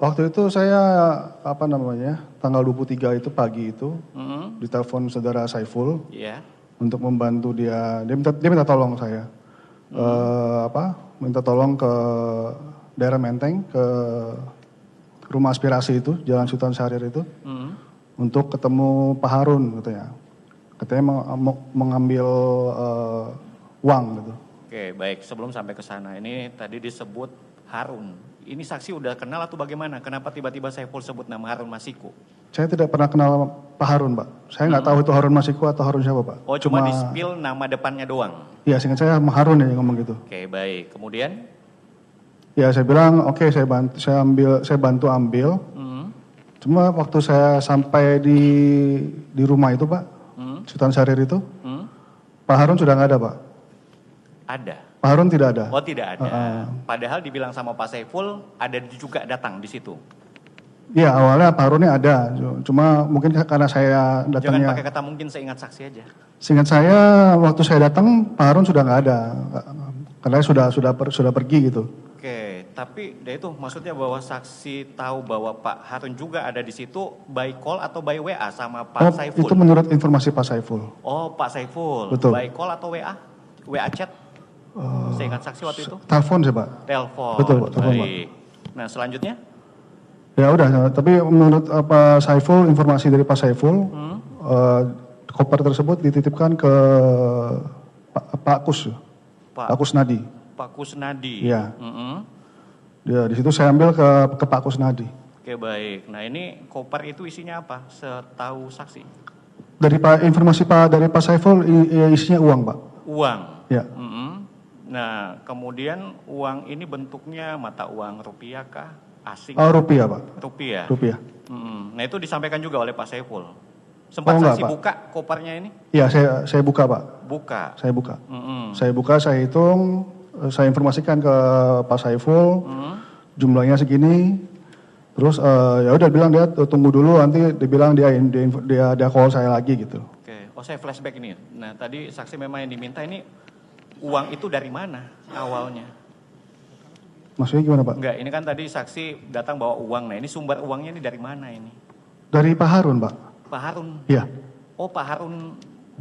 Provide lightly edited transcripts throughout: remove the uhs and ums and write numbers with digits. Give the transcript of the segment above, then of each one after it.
Waktu itu saya tanggal 23 itu pagi itu ditelepon saudara Saiful untuk membantu dia minta tolong saya. Minta tolong ke daerah Menteng, ke rumah aspirasi itu, Jalan Sultan Syahrir itu, untuk ketemu Pak Harun katanya. Katanya mau mengambil uang gitu. Oke, baik. Sebelum sampai ke sana, ini tadi disebut Harun. Ini saksi udah kenal atau bagaimana? Kenapa tiba-tiba Saiful sebut nama Harun Masiku? Saya tidak pernah kenal Pak Harun, Pak. Saya nggak tahu itu Harun Masiku atau Harun siapa, Pak. Oh, cuma di-spill nama depannya doang? Iya, seingat saya Harun ya yang ngomong gitu. Oke, baik. Kemudian? Ya, saya bilang oke, saya bantu ambil. Cuma waktu saya sampai di rumah itu, Pak, Sultan Syahrir itu, Pak Harun sudah nggak ada, Pak. Ada? Pak Harun tidak ada. Oh, tidak ada. Padahal dibilang sama Pak Saiful, ada juga datang di situ? Iya, awalnya Pak Harunnya ada. Cuma mungkin karena saya datangnya... Jangan pakai kata mungkin, seingat saksi aja. Seingat saya, waktu saya datang, Pak Harun sudah nggak ada. Karena sudah pergi gitu. Oke, tapi itu maksudnya bahwa saksi tahu bahwa Pak Harun juga ada di situ by call atau by WA sama Pak Saiful? Itu menurut informasi Pak Saiful. Oh, Pak Saiful. Betul. By call atau WA? WA chat? Saya ingat saksi waktu itu? Telepon sih, Pak. Telepon. Betul, Pak. Telepon, Pak. Nah, selanjutnya? Ya udah, tapi menurut Pak Saiful, informasi dari Pak Saiful, koper tersebut dititipkan ke Pak Kusnadi. Pak Kusnadi. Iya. Ya, di situ saya ambil ke Pak Kusnadi. Oke, baik. Nah, ini koper itu isinya apa? Setahu saksi? Dari informasi dari Pak Saiful isinya uang, Pak. Uang. Ya. Nah, kemudian uang ini bentuknya mata uang rupiah kah? Asing? Oh, rupiah, Pak. Rupiah. Rupiah. Nah, itu disampaikan juga oleh Pak Saiful. Sempat saksi buka kopernya ini? Iya, saya buka, Pak. Buka. Saya buka. Saya buka, saya hitung, saya informasikan ke Pak Saiful, jumlahnya segini. Terus ya udah bilang dia tunggu dulu, nanti dibilang dia call saya lagi gitu. Oke. Oh, saya flashback ini. Nah, tadi saksi memang yang diminta ini uang itu dari mana awalnya? Maksudnya gimana, Pak? Enggak, ini kan tadi saksi datang bawa uang. Nah, ini sumber uangnya ini dari mana ini? Dari Pak Harun, Pak. Pak Harun? Iya. Oh, Pak Harun.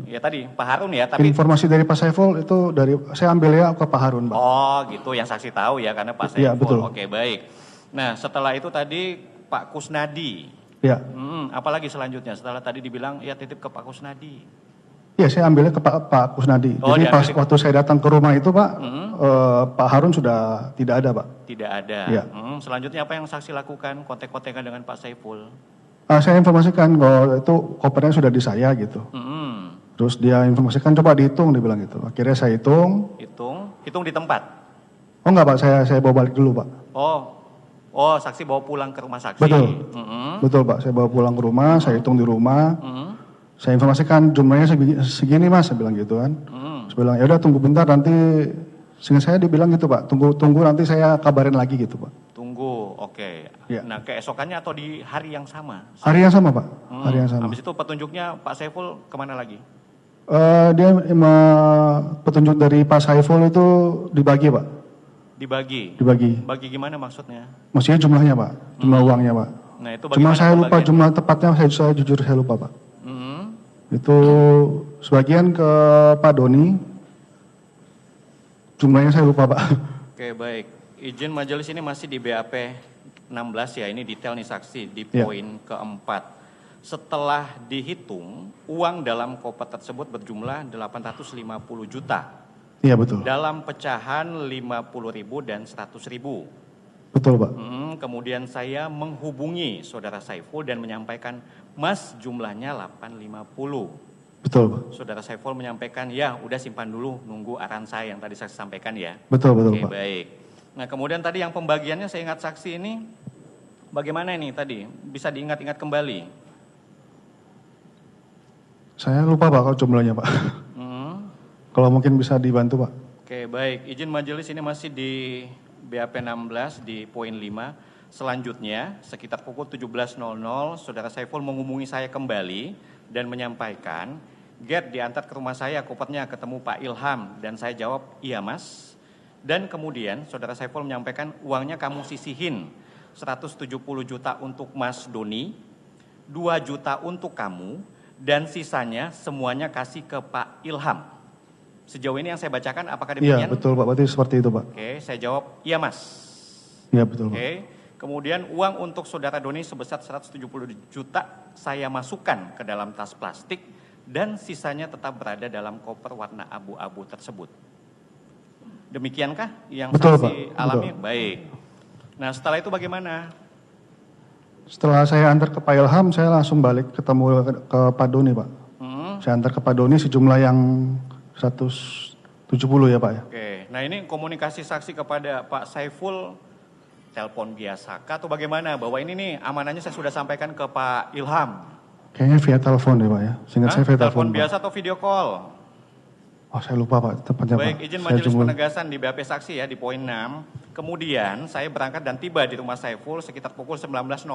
Ya tadi, Pak Harun ya. Tapi informasi dari Pak Saiful itu saya ambilnya ke Pak Harun, Pak. Oh, gitu. Yang saksi tahu ya, karena Pak Saiful. Iya, betul. Oke, baik. Nah, setelah itu tadi Pak Kusnadi. Iya. Apalagi selanjutnya? Setelah tadi dibilang, ya titip ke Pak Kusnadi. Iya, saya ambilnya ke Pak Kusnadi. Oh, jadi pas waktu saya datang ke rumah itu, Pak, Pak Harun sudah tidak ada, Pak. Tidak ada. Iya. Selanjutnya apa yang saksi lakukan? Kontek-kontekan dengan Pak Saiful? Saya informasikan kalau itu kopernya sudah di saya gitu. Terus dia informasikan coba dihitung, dia bilang gitu. Akhirnya saya hitung. Hitung di tempat? Oh enggak, Pak, saya bawa balik dulu, Pak. Oh, saksi bawa pulang ke rumah saksi. Betul. Betul, Pak, saya bawa pulang ke rumah, saya hitung di rumah. Saya informasikan jumlahnya segini, Mas, saya bilang gitu kan. Saya bilang ya udah tunggu bentar, nanti sehingga saya dibilang gitu, Pak. Tunggu nanti saya kabarin lagi gitu, Pak. Tunggu, oke. Ya. Nah, keesokannya atau di hari yang sama? Hari yang sama, Pak. Hari yang sama. Habis itu petunjuknya Pak Saiful kemana lagi? Dia petunjuk dari Pak Saiful itu dibagi, Pak. Dibagi? Bagi gimana maksudnya? Maksudnya jumlahnya, Pak. Jumlah uangnya, Pak. Nah, itu cuma saya lupa jumlah tepatnya, saya jujur saya lupa, Pak. Itu sebagian ke Pak Doni. Jumlahnya saya lupa, Pak. Oke, baik. Izin majelis ini masih di BAP 16 ya, ini detail nih saksi di poin keempat. Setelah dihitung, uang dalam koper tersebut berjumlah 850 juta. Iya, betul. Dalam pecahan 50.000 dan 100.000. Betul, Pak. Kemudian saya menghubungi saudara Saiful dan menyampaikan, Mas, jumlahnya 850. Betul, Pak. Saudara Saiful menyampaikan, ya udah simpan dulu, nunggu arahan saya yang tadi saya sampaikan ya. Betul, Oke, Pak. Baik. Nah, kemudian tadi yang pembagiannya saya ingat saksi ini, bagaimana ini tadi? Bisa diingat-ingat kembali? Saya lupa, Pak, kalau jumlahnya, Pak. Kalau mungkin bisa dibantu, Pak. Oke, baik. Izin majelis ini masih di BAP 16 di poin 5. Selanjutnya, sekitar pukul 17.00, saudara Saiful menghubungi saya kembali dan menyampaikan, Get diantar ke rumah saya, kopernya ketemu Pak Ilham. Dan saya jawab, iya, Mas. Dan kemudian saudara Saiful menyampaikan, uangnya kamu sisihin 170 juta untuk Mas Doni, 2 juta untuk kamu, dan sisanya semuanya kasih ke Pak Ilham. Sejauh ini yang saya bacakan apakah demikian? Iya betul Pak, berarti seperti itu Pak. Oke, saya jawab iya Mas. Iya betul Pak. Oke, kemudian uang untuk saudara Doni sebesar 170 juta saya masukkan ke dalam tas plastik dan sisanya tetap berada dalam koper warna abu-abu tersebut. Demikiankah yang Betul, saksi Pak. alami? Betul. Baik. Nah setelah itu bagaimana? Setelah saya antar ke Pak Ilham, saya langsung balik ketemu ke Pak Doni Pak. Saya antar ke Pak Doni sejumlah yang 170 ya Pak ya. Oke, nah ini komunikasi saksi kepada Pak Saiful, telepon biasa kah atau bagaimana? Bahwa ini nih amanahnya saya sudah sampaikan ke Pak Ilham. Kayaknya via telepon deh Pak ya. Seingat saya via Telepon telepon biasa Pak. atau video call? Oh saya lupa Pak, tepatnya Pak. Baik, izin majelis penegasan di BAP saksi ya di poin 6. Kemudian saya berangkat dan tiba di rumah Saiful sekitar pukul 19.00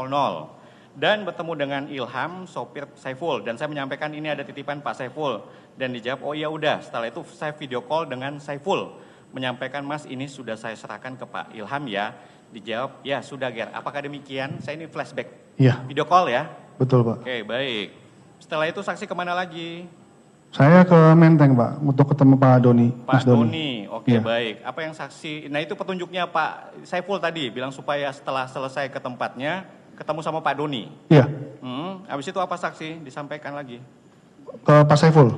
dan bertemu dengan Ilham, sopir Saiful, dan saya menyampaikan ini ada titipan Pak Saiful dan dijawab oh iya udah. Setelah itu saya video call dengan Saiful menyampaikan Mas ini sudah saya serahkan ke Pak Ilham ya. Dijawab ya sudah Ger. Apakah demikian? Saya ini flashback. Iya. Video call ya. Betul Pak. Oke baik. Setelah itu saksi kemana lagi? Saya ke Menteng Pak untuk ketemu Pak Doni. Pak Mas Doni. Doni, oke Iya. baik. Apa yang saksi, nah itu petunjuknya Pak Saiful tadi, bilang supaya setelah selesai ke tempatnya, ketemu sama Pak Doni. Iya. Habis itu apa saksi, disampaikan lagi? Ke Pak Saiful.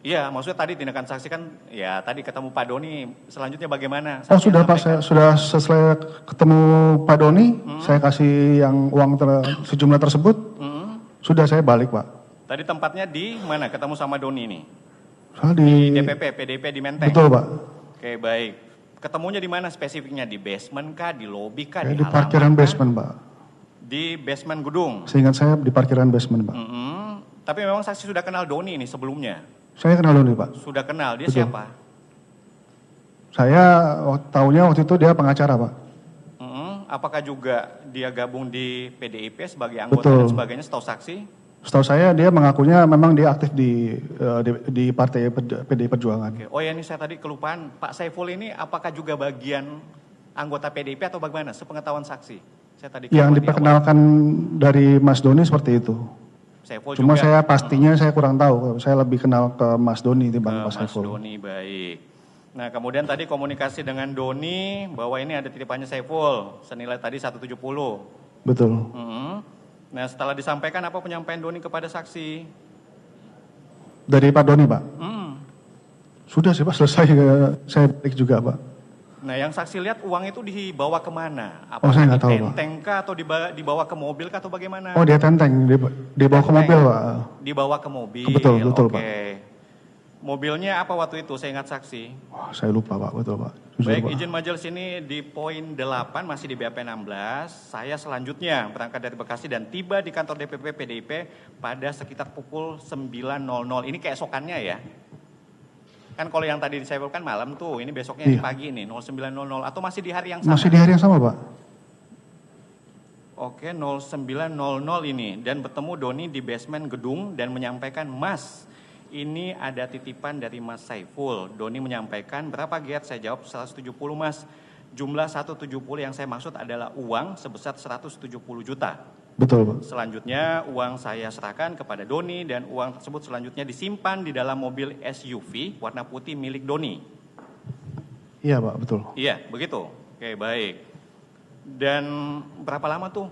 Iya, maksudnya tadi tindakan saksi kan, ya tadi ketemu Pak Doni, selanjutnya bagaimana? Oh Saksi sudah Pak, sampaikan. saya sudah selesai ketemu Pak Doni, saya kasih yang uang sejumlah tersebut, sudah saya balik Pak. Tadi tempatnya di mana ketemu sama Doni nih? Soalnya Di DPP, PDP di Menteng? Betul Pak. Oke baik. Ketemunya di mana spesifiknya? Di basement kah, di lobby kah, Di halaman parkiran kah? basement Pak. Di basement gedung? Seingat saya di parkiran basement Pak. Tapi memang saksi sudah kenal Doni ini sebelumnya? Saya kenal Doni Pak. Sudah kenal, dia Betul. siapa? Saya tahunya waktu itu dia pengacara Pak. Apakah juga dia gabung di PDIP sebagai anggota Betul. dan sebagainya setahu saksi? Setahu saya dia mengakunya memang dia aktif di partai PDI Perjuangan. Oke. Oh ya ini saya tadi kelupaan, Pak Saiful ini apakah juga bagian anggota PDIP atau bagaimana? Sepengetahuan saksi. Saya tadi Yang kelupaan di diperkenalkan dari Mas Doni seperti itu. awal. Saiful Cuma juga. saya pastinya saya kurang tahu. Saya lebih kenal ke Mas Doni dibanding Pak Mas Saiful. Doni, baik. Nah kemudian tadi komunikasi dengan Doni bahwa ini ada titipannya Saiful senilai tadi 170. Betul. Nah setelah disampaikan apa penyampaian Doni kepada saksi? Dari Pak Doni Pak. Sudah sih Pak selesai. Saya balik juga Pak. Nah yang saksi lihat uang itu dibawa kemana? Oh, saya nggak tahu, Pak. Ditenteng kah atau dibawa ke mobil kah atau bagaimana? Oh dia tenteng, dibawa ke mobil Pak. Dibawa ke mobil. Betul, betul, Oke. Pak. Mobilnya apa waktu itu? Saya ingat saksi. Wah, saya lupa Pak, betul Pak. Jujur, Baik, Pak. izin majelis ini di poin 8 masih di BAP 16. Saya selanjutnya berangkat dari Bekasi dan tiba di kantor DPP PDIP pada sekitar pukul 9.00. Ini keesokannya ya. Kan kalau yang tadi saya kan malam tuh, ini besoknya di Iya. pagi nih 09.00 atau masih di hari yang sama? Masih di hari yang sama Pak. Oke, 09.00 ini dan bertemu Doni di basement gedung dan menyampaikan, "Mas, ini ada titipan dari Mas Saiful." Doni menyampaikan, "Berapa Giat?" Saya jawab 170 Mas. Jumlah 170 yang saya maksud adalah uang sebesar 170 juta. Betul Pak. Selanjutnya uang saya serahkan kepada Doni dan uang tersebut selanjutnya disimpan di dalam mobil SUV warna putih milik Doni. Iya Pak, betul. Iya, begitu. Oke, baik. Dan berapa lama tuh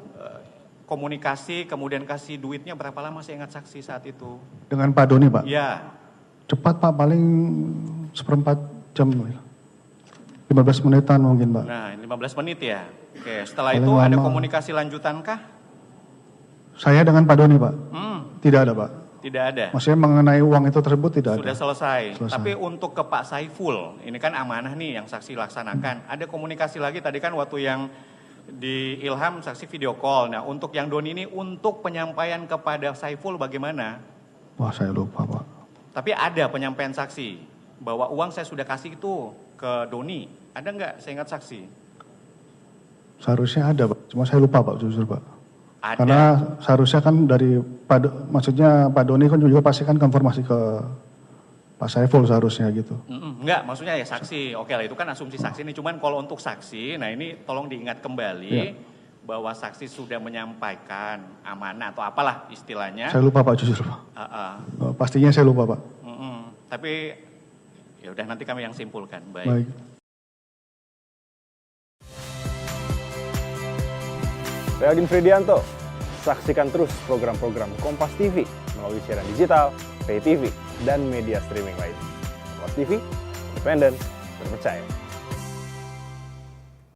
komunikasi kemudian kasih duitnya berapa lama saya ingat saksi saat itu? Dengan Pak Doni Pak. Ya, Cepat Pak, paling seperempat jam. 15 menitan mungkin Pak. nah 15 menit ya. Oke, setelah Paling itu ada lama. komunikasi lanjutankah? Saya dengan Pak Doni Pak. Tidak ada Pak. Tidak ada. Maksudnya mengenai uang itu tersebut tidak Sudah ada. selesai. Selesai. Tapi untuk ke Pak Saiful, ini kan amanah nih yang saksi laksanakan. Ada komunikasi lagi tadi kan waktu yang di Ilham saksi video call. Nah untuk yang Doni ini untuk penyampaian kepada Saiful bagaimana? Wah saya lupa Pak. Tapi ada penyampaian saksi bahwa uang saya sudah kasih itu ke Doni. Ada nggak? Saya ingat saksi. Seharusnya ada Pak. Cuma saya lupa Pak, jujur Pak. Ada. Karena seharusnya kan dari maksudnya Pak Doni kan juga pasti kan konfirmasi ke Pak Saiful seharusnya gitu. Enggak, maksudnya ya saksi. Oke lah itu kan asumsi saksi ini. Cuman kalau untuk saksi, nah ini tolong diingat kembali Iya. bahwa saksi sudah menyampaikan amanah atau apalah istilahnya. Saya lupa Pak, jujur Pak. Pastinya saya lupa Pak. Tapi ya udah nanti kami yang simpulkan. Baik. Saya Aldin Fridianto. Saksikan terus program-program Kompas TV melalui siaran digital, pay TV, dan media streaming lain. Kompas TV, independen, terpercaya.